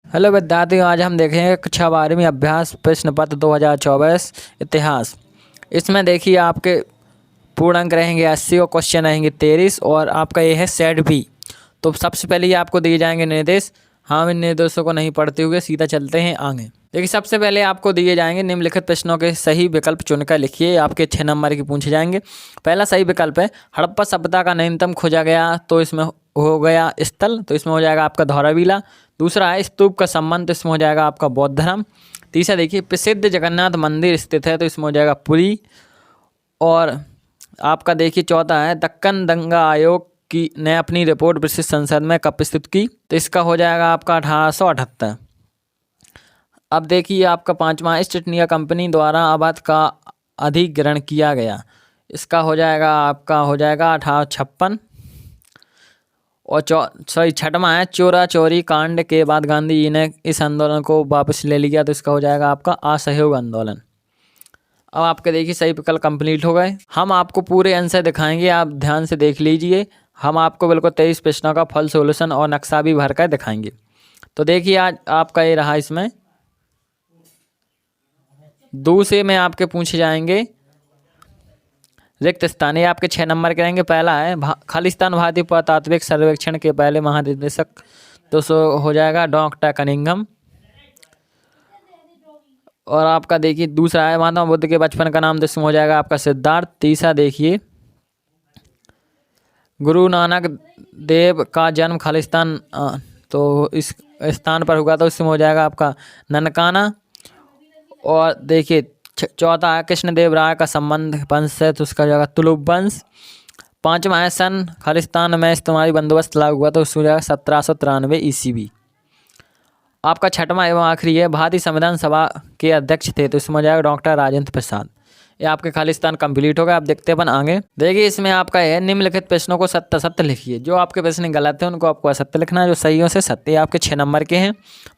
Hello विद्यार्थियों, आज हम देखेंगे कक्षा 12वीं अभ्यास प्रश्न पत्र 2024 इतिहास। इसमें देखिए आपके पूर्ण अंक रहेंगे 80 और क्वेश्चन रहेंगे 23 और आपका ये है सेट बी। तो सबसे पहले ये आपको दिए जाएंगे निर्देश। हम इन निर्देशों को नहीं पढ़ते हुए सीधा चलते हैं आगे। देखिए सबसे पहले आपको दिए जाएंगे निम्नलिखित प्रश्नों के सही विकल्प चुनकर लिखिए। आपके 6 नंबर के पूछे जाएंगे। पहला सही विकल्प है हड़प्पा सभ्यता का नवीनतम खोजा गया, तो इसमें हो गया स्थल, तो इसमें हो जाएगा आपका धौलावीरा। दूसरा है स्तूप का संबंध, तो इसमें हो जाएगा आपका बौद्ध धर्म। तीसरा देखिए प्रसिद्ध जगन्नाथ मंदिर स्थित है, तो इसमें हो जाएगा पुरी। और आपका देखिए चौथा है दक्कन दंगा आयोग की ने अपनी रिपोर्ट ब्रिटिश संसद में कब प्रस्तुत की, तो इसका हो जाएगा आपका 1878। अब देखिए आपका पांचवा ईस्ट इंडिया कंपनी द्वारा अवध का अधिग्रहण किया गया, इसका हो जाएगा आपका 1856। और छठवां है चोरा चोरी कांड के बाद गांधी जी ने इस आंदोलन को वापस ले लिया, तो इसका हो जाएगा आपका असहयोग आंदोलन। अब आपके देखिए सही विकल्प कंप्लीट हो गए। हम आपको पूरे आंसर दिखाएंगे, आप ध्यान से देख लीजिए। हम आपको बिल्कुल 23 प्रश्नों का फल सोल्यूशन और नक्शा भी भर कर दिखाएंगे। तो देखिए आज आपका ये रहा, इसमें दूसरे में आपके पूछे जाएंगे रिक्त स्थान। ये आपके 6 नंबर के रहेंगे। पहला है खालिस्तान भारतीय पुरातात्विक सर्वेक्षण के पहले महानिदेशक, तो हो जाएगा डॉक्टर कनिंघम। और आपका देखिए दूसरा है महात्मा बुद्ध के बचपन का नाम, जिसमें हो जाएगा आपका सिद्धार्थ। तीसरा देखिए गुरु नानक देव का जन्म खालिस्तान तो इस स्थान पर हुआ, तो इसमें हो जाएगा आपका ननकाना। और देखिए चौथा है कृष्णदेव राय का संबंध वंश से, तो उसका जाएगा तुलुप वंश। पांचवा है सन खालिस्तान में इस्तेमाली बंदोबस्त लागू हुआ, तो उसको जाएगा 1793 ईस्वी। आपका छठवां एवं आखिरी है भारतीय संविधान सभा के अध्यक्ष थे, तो इसमें हो जाएगा डॉक्टर राजेंद्र प्रसाद। ये आपके खालिस्तान कंप्लीट हो गया। आप देखते हैं अपन आगे। देखिए इसमें आपका है निम्नलिखित प्रश्नों को सत्य असत्य लिखिए। जो आपके प्रश्न गलत है उनको आपको असत्य लिखना है, जो सही हो से सत्य। आपके 6 नंबर के हैं।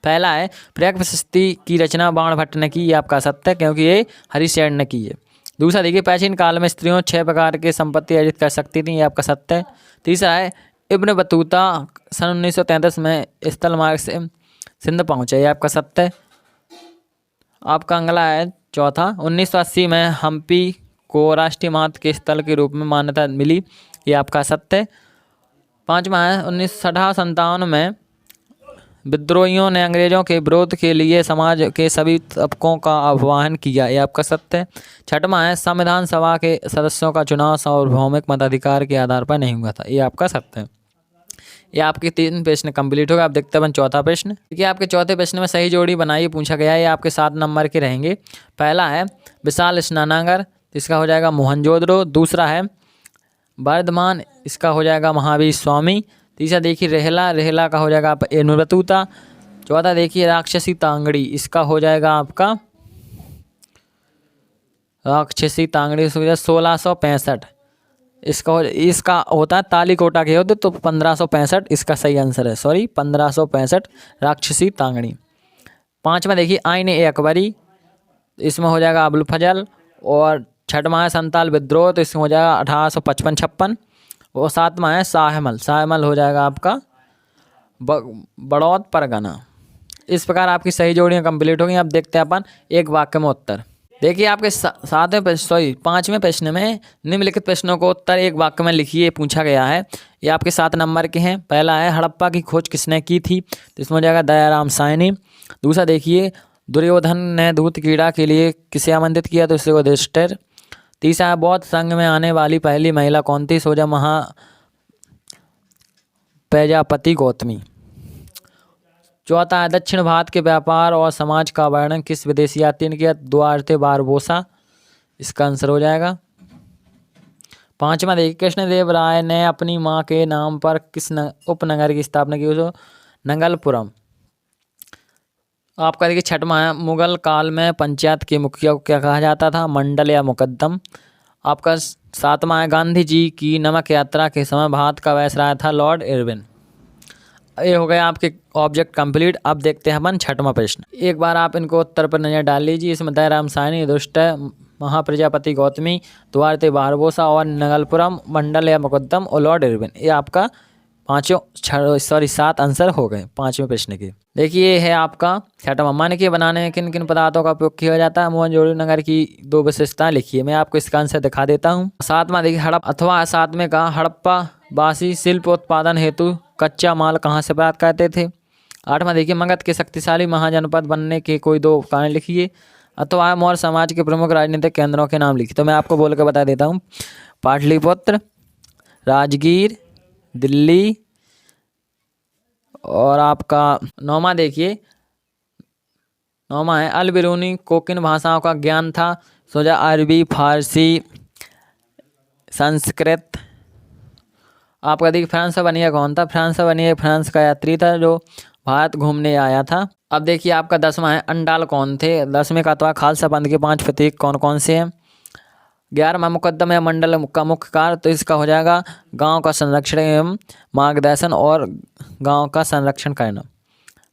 पहला है प्रयाग प्रशस्ति की रचना बाण भट्ट ने की, ये आपका सत्य, क्योंकि ये हरिशेन ने की है। दूसरा देखिए प्राचीन काल में स्त्रियों 6 प्रकार की संपत्ति अर्जित कर सकती थी, ये आपका सत्य है। तीसरा है इब्न बतूता सन 1933 में स्थल मार्ग से सिंध पहुंचे, ये आपका सत्य है। आपका अगला है चौथा 1980 में हम्पी को राष्ट्रीय महत्व के स्थल के रूप में मान्यता मिली, ये आपका सत्य है। पांचवा है 1957 में विद्रोहियों ने अंग्रेजों के विरोध के लिए समाज के सभी तबकों का आह्वान किया, ये आपका सत्य है। छठवां है संविधान सभा के सदस्यों का चुनाव सार्वभौमिक मताधिकार के आधार पर नहीं हुआ था, ये आपका सत्य है। ये आपके 3 प्रश्न कंप्लीट हो गए। आप देखते हैं चौथा प्रश्न। देखिए आपके चौथे प्रश्न में सही जोड़ी बनाइए पूछा गया है। ये आपके 7 नंबर के रहेंगे। पहला है विशाल स्नानागार, इसका हो जाएगा मोहनजोदड़ो। दूसरा है वर्धमान, इसका हो जाएगा महावीर स्वामी। तीसरा देखिए रेहला का हो जाएगा आप एनुबतूता। चौथा देखिए राक्षसी तांगड़ी, इसका हो जाएगा आपका राक्षसी तांगड़ी 1665। इसका होता है तालीकोटा के युद्ध, तो 1565 इसका सही आंसर है। 1565 राक्षसी तांगड़ी। पांचवा देखिए आईन ए अकबरी, इसमें हो जाएगा अबुल फजल। और छठवां है संताल विद्रोह, तो इसमें हो जाएगा 1855-56। और सातवां है शाहमल हो जाएगा आपका बड़ौद परगना। इस प्रकार आपकी सही जोड़ियाँ कंप्लीट हो गई। अब देखते हैं अपन एक वाक्य में उत्तर। देखिए आपके 5वें प्रश्न में निम्नलिखित प्रश्नों को उत्तर एक वाक्य में लिखिए पूछा गया है। ये आपके 7 नंबर के हैं। पहला है हड़प्पा की खोज किसने की थी, तो इसमें हो जाएगा दयाराम साहनी। दूसरा देखिए दुर्योधन ने दूत क्रीड़ा के लिए किसे आमंत्रित किया, तो इससे युधिष्ठिर। तीसरा है बौद्ध संघ में आने वाली पहली महिला कौन थी, सोजा महा प्रजापति गौतमी। चौथा है दक्षिण भारत के व्यापार और समाज का वर्णन किस विदेशी यात्री ने किया, दुआर्ते बारबोसा, इसका आंसर हो जाएगा। पांचवा देखिए कृष्णदेव राय ने अपनी मां के नाम पर किस उपनगर की स्थापना की, उसको नंगलपुरम। आपका देखिए छठवां है मुगल काल में पंचायत के मुखिया को क्या कहा जाता था, मंडल या मुकद्दम। आपका 7वां है गांधी जी की नमक यात्रा के समय भारत का वायसराय था लॉर्ड इरविन। ये हो गया आपके ऑब्जेक्ट कंप्लीट। अब देखते हैं अपन 6वां प्रश्न। एक बार आप इनको उत्तर पर नजर डाल लीजिए। इसमें दयाराम साहनी, युधिष्ठिर, महाप्रजापति गौतमी, दुआर्ते बारबोसा और नंगलपुरम, मंडल या मुकद्दम और लॉर्ड इरविन। ये आपका सात आंसर हो गए 5वें प्रश्न के। देखिए ये है आपका छठवां, मन के बनाने में किन किन पदार्थों का उपयोग किया जाता है। मोहनजोदड़ो नगर की 2 विशेषताएं लिखिए। मैं आपको इसका आंसर दिखा देता हूँ। सातवां देखिए सातवें का हड़प्पा वासी शिल्प उत्पादन हेतु कच्चा माल कहाँ से प्राप्त करते थे। 8वां देखिए मगध के शक्तिशाली महाजनपद बनने के कोई 2 कारण लिखिए। अथवा मौर्य समाज के प्रमुख राजनीतिक केंद्रों के नाम लिखिए। तो मैं आपको बोल के बता देता हूँ, पाटलिपुत्र, राजगीर, दिल्ली, और आपका 9वां देखिए 9वां है अल बिरूनी को किन भाषाओं का ज्ञान था। सोचा अरबी, फारसी, संस्कृत। आपका देखिए फ्रांस बनिया कौन था। फ्रांस बनिया फ्रांस का यात्री था जो भारत घूमने आया था। अब देखिए आपका 10वां है अंडाल कौन थे। 10वें का तो खालसा पंथ के 5 प्रतीक कौन कौन से हैं। 11वां मुकद्दम या मंडल का मुख्य कार्य, तो इसका हो जाएगा गांव का संरक्षण एवं मार्गदर्शन और गांव का संरक्षण करना।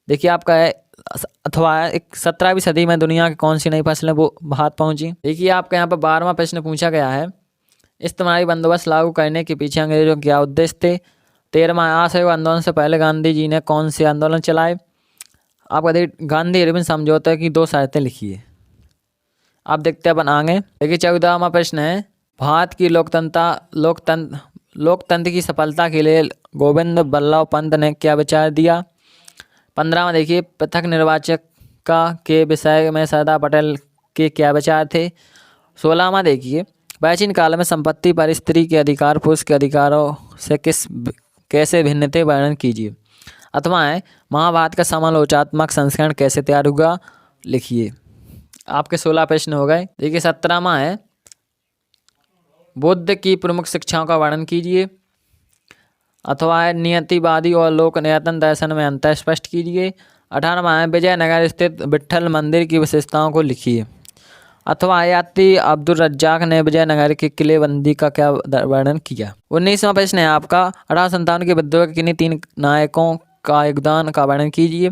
देखिए आपका है अथवा 17वीं सदी में दुनिया की कौन सी नई फसलें वो भारत पहुंची। देखिए आपके यहाँ पर 12वां प्रश्न पूछा गया है, इज्तिमाही बंदोबस्त लागू करने के पीछे अंग्रेजों के क्या उद्देश्य थे। 13वां असहयोग आंदोलन से पहले गांधी जी ने कौन से आंदोलन चलाए। आपका देखिए गांधी इरविन समझौते की 2 शर्तें लिखिए। आप देखते हैं अपन आगे। देखिए 14वां प्रश्न है, भारत की लोकतंत्र की सफलता के लिए गोविंद बल्लभ पंत ने क्या विचार दिया। 15वां देखिए पृथक निर्वाचक के विषय में सरदार पटेल के क्या विचार थे। 16वां देखिए प्राचीन काल में संपत्ति पर स्त्री के अधिकार पुरुष के अधिकारों से कैसे भिन्न थे, वर्णन कीजिए। अथवा है महाभारत का समालोचनात्मक संस्करण कैसे तैयार हुआ, लिखिए। आपके 16 प्रश्न हो गए। देखिए 17वां है बुद्ध की प्रमुख शिक्षाओं का वर्णन कीजिए। अथवा है नियतिवादी और लोक नियतन दर्शन में अंतर स्पष्ट कीजिए। 18वां है विजयनगर स्थित विट्ठल मंदिर की विशेषताओं को लिखिए। अथवा यात्री अब्दुल रज्जाक ने विजयनगर की किलेबंदी का क्या वर्णन किया। 19वां प्रश्न है आपका 1857 के विद्रोह के किन्हीं 3 नायकों का योगदान का वर्णन कीजिए।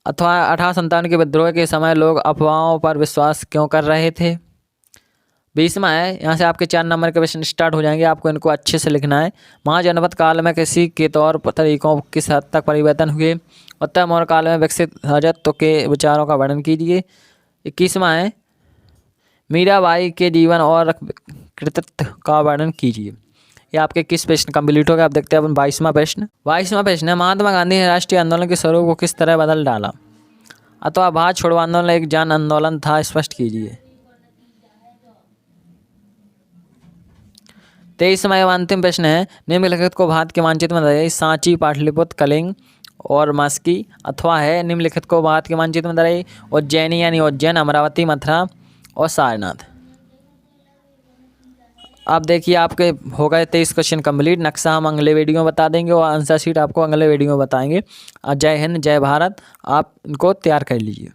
अथवा 1857 के विद्रोह के समय लोग अफवाहों पर विश्वास क्यों कर रहे थे। 20वां है, यहाँ से आपके 4 नंबर के प्रश्न स्टार्ट हो जाएंगे, आपको इनको अच्छे से लिखना है। महाजनपद काल में कृषि के तौर तरीकों किस हद तक परिवर्तन हुए। उत्तर मौर्य काल में विकसित राजत्व के विचारों का वर्णन कीजिए। 21वां है मीराबाई के जीवन और कृतित्व का वर्णन कीजिए। ये आपके किस प्रश्न कंप्लीट हो गए। आप देखते हैं अपन 22वां प्रश्न है महात्मा गांधी ने राष्ट्रीय आंदोलन के स्वरूप को किस तरह बदल डाला। अथवा भारत छोड़ो आंदोलन एक जन आंदोलन था, स्पष्ट कीजिए। 23वां एवं अंतिम प्रश्न है निम्नलिखित को भारत के मानचित्र में दर्शाइए। सांची, पाटलिपुत्र, कलिंग और मस्की। अथवा है निम्नलिखित को भारत के मानचित्र में दर्शाइए। उज्जैनी यानी उज्जैन, अमरावती, मथुरा और सारनाथ। आप देखिए आपके हो गए 23 क्वेश्चन कंप्लीट। नक्शा हम अगले वीडियो में बता देंगे और आंसर शीट आपको अगले वीडियो में बताएंगे। जय हिंद, जय भारत। आप इनको तैयार कर लीजिए।